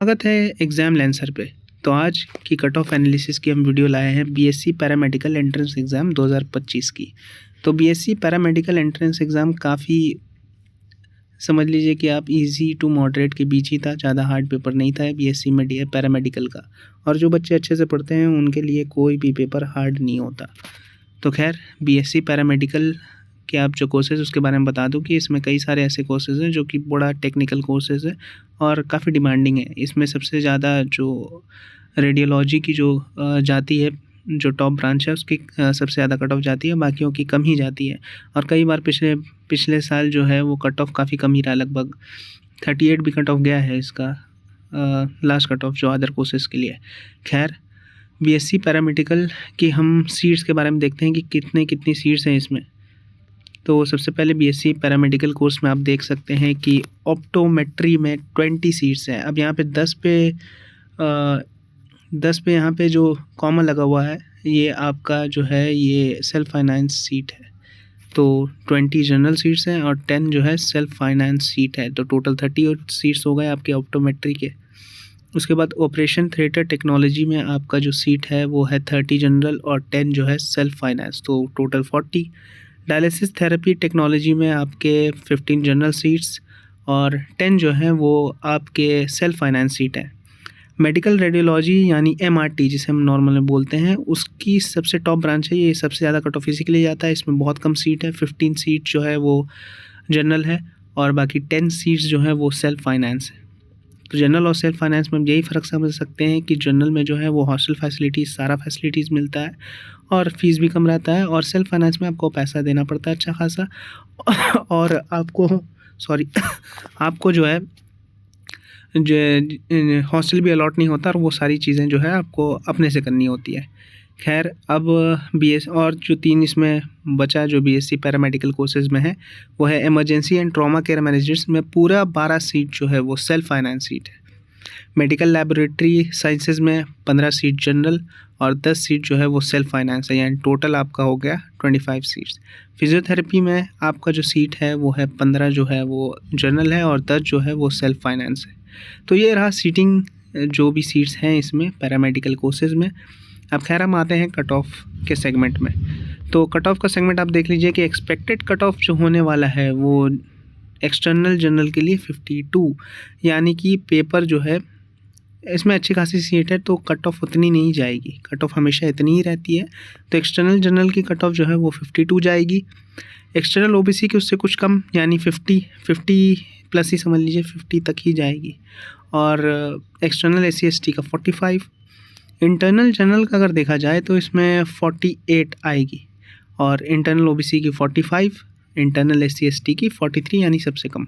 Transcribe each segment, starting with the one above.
स्वागत है exam lancer पे। तो आज की कट ऑफ एनालिसिस की हम वीडियो लाए हैं बीएससी पैरामेडिकल एंट्रेंस एग्ज़ाम 2025 की। तो बीएससी पैरामेडिकल एंट्रेंस एग्ज़ाम काफ़ी समझ लीजिए कि आप इजी टू मॉडरेट के बीच ही था, ज़्यादा हार्ड पेपर नहीं था बीएससी में पैरामेडिकल का। और जो बच्चे अच्छे से पढ़ते हैं उनके लिए कोई भी पेपर हार्ड नहीं होता। तो खैर बीएससी पैरामेडिकल कि आप जो कोर्सेज़ उसके बारे में बता दूं कि इसमें कई सारे ऐसे कोर्सेज़ हैं जो कि बड़ा टेक्निकल कोर्सेज़ है और काफ़ी डिमांडिंग है। इसमें सबसे ज़्यादा जो रेडियोलॉजी की जो जाती है, जो टॉप ब्रांच है उसकी सबसे ज़्यादा कट ऑफ जाती है, बाकियों की कम ही जाती है। और कई बार पिछले साल जो है वो कट ऑफ काफ़ी कम ही रहा, लगभग 38 भी कट ऑफ गया है इसका लास्ट कट ऑफ जो अदर कोर्सेज़ के लिए। खैर बीएससी पैरामेडिकल की हम सीट्स के बारे में देखते हैं कि कितनी सीट्स हैं इसमें। तो सबसे पहले बीएससी पैरामेडिकल कोर्स में आप देख सकते हैं कि ऑप्टोमेट्री में 20 सीट्स हैं। अब यहाँ पे 10 पे यहाँ पे जो कॉमन लगा हुआ है ये आपका जो है ये सेल्फ फाइनेंस सीट है। तो 20 जनरल सीट्स हैं और 10 जो है सेल्फ फाइनेंस सीट है। तो टोटल 30 सीट्स हो गए आपके ऑप्टोमेट्री के। उसके बाद ऑपरेशन थिएटर टेक्नोलॉजी में आपका जो सीट है वो है 30 जनरल और 10 जो है सेल्फ फाइनेंस, तो टोटल 40। डायलिसिस थेरेपी टेक्नोलॉजी में आपके 15 जनरल सीट्स और 10 जो हैं वो आपके सेल्फ फाइनेंस सीट है। मेडिकल रेडियोलॉजी यानी एमआरटी जिसे हम नॉर्मल में बोलते हैं, उसकी सबसे टॉप ब्रांच है, ये सबसे ज़्यादा कट ऑफ इसी के लिए जाता है। इसमें बहुत कम सीट है, 15 सीट जो है वो जनरल है और बाकी 10 सीट्स जो है वो सेल्फ फाइनेंस है। तो जनरल और सेल्फ फाइनेंस में हम यही फ़र्क समझ सकते हैं कि जनरल में जो है वो हॉस्टल फैसिलिटीज़ सारा फैसिलिटीज़ मिलता है और फीस भी कम रहता है, और सेल्फ फाइनेंस में आपको पैसा देना पड़ता है अच्छा खासा और आपको जो है जो हॉस्टल भी अलॉट नहीं होता और वो सारी चीज़ें जो है आपको अपने से करनी होती है। खैर अब बीएस और जो 3 इसमें बचा जो बीएससी पैरामेडिकल कोर्सेज़ में है वो है emergency and trauma care managers में पूरा 12 सीट जो है वो सेल्फ फाइनेंस सीट है। मेडिकल लैबोरेटरी साइंसेज में 15 सीट जनरल और 10 सीट जो है वो सेल्फ फाइनेंस है, यानी टोटल आपका हो गया 25 सीट्स। फिजियोथेरेपी में आपका जो सीट है वो है 15 जो है वो जनरल है और 10 जो है वो सेल्फ फाइनेंस है। तो ये रहा सीटिंग जो भी सीट्स हैं इसमें पैरामेडिकल कोर्सेज़ में। अब खैर हम आते हैं कट ऑफ के सेगमेंट में। तो कट ऑफ का सेगमेंट आप देख लीजिए कि एक्सपेक्टेड कट ऑफ जो होने वाला है वो एक्सटर्नल जनरल के लिए 52, यानी कि पेपर जो है इसमें अच्छी खासी सीट है तो कट ऑफ उतनी नहीं जाएगी, कट ऑफ हमेशा इतनी ही रहती है। तो एक्सटर्नल जनरल की कट ऑफ जो है वो 52 जाएगी। एक्सटर्नल ओबीसी की उससे कुछ कम, यानी 50 प्लस ही समझ लीजिए, 50 तक ही जाएगी। और एक्सटर्नल एससी एसटी का 45। इंटरनल जनरल का अगर देखा जाए तो इसमें 48 आएगी और इंटरनल ओबीसी की 45, इंटरनल एससी एसटी की 43, यानी सबसे कम।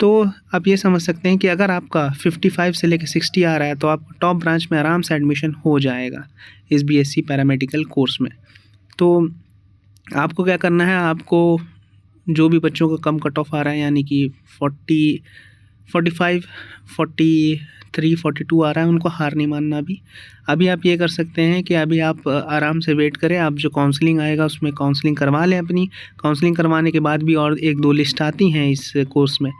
तो आप ये समझ सकते हैं कि अगर आपका 55 से लेकर 60 आ रहा है तो आपको टॉप ब्रांच में आराम से एडमिशन हो जाएगा इस बीएससी पैरामेडिकल कोर्स में। तो आपको क्या करना है, आपको जो भी बच्चों का कम कट ऑफ आ रहा है यानी कि 40, 45, 43, 42 आ रहा है, उनको हार नहीं मानना। अभी आप ये कर सकते हैं कि अभी आप आराम से वेट करें। आप जो काउंसलिंग आएगा उसमें काउंसलिंग करवा लें अपनी। काउंसलिंग करवाने के बाद भी और 1-2 लिस्ट आती हैं इस कोर्स में,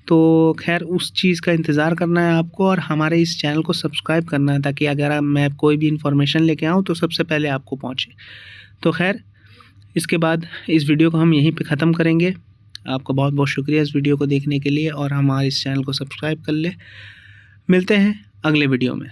तो खैर उस चीज़ का इंतज़ार करना है आपको और हमारे इस चैनल को सब्सक्राइब करना है ताकि अगर मैं कोई भी इन्फॉर्मेशन लेके आऊँ तो सबसे पहले आपको पहुँचे। तो खैर इसके बाद इस वीडियो को हम यहीं पे ख़त्म करेंगे। आपका बहुत बहुत शुक्रिया इस वीडियो को देखने के लिए और हमारे इस चैनल को सब्सक्राइब कर ले। मिलते हैं अगले वीडियो में।